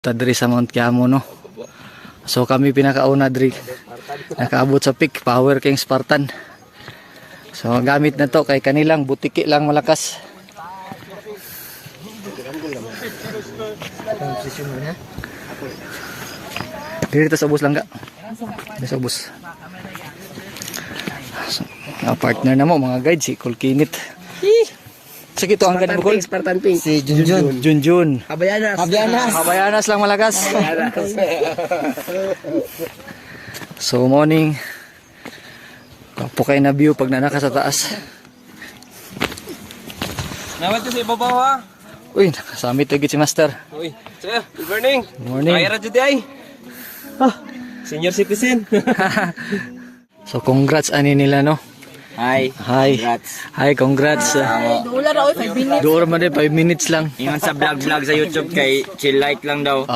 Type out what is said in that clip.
Tadri sa Mount Quiamo, no. So kami pinakauna diri. Nakaabot sa peak Power King Spartan. So gamit na to kay kanilang butiki lang malakas. Dito sa ubos lang ka. Dito sa ubos. So, partner na mo mga guide si Kulkinit. Sige to ang ganun Bukol. Spartan Pink. Si Junjun. Junjun. Habayanas. Kabayanas lang malakas. So morning. Kapukay na view pag nanaka sa taas. Nawat sa ibabaw ha. Uy, nakasamit lagi si Master. Uy, sir, good morning. Good morning. Kaya ra jud ay. Senior citizen. So congrats ani nila no. Hi. Hi. Congrats. Hi, congrats. Dula raw 5 minutes. Door man 5 minutes lang. Ingon sa vlog sa YouTube kay chill like lang daw.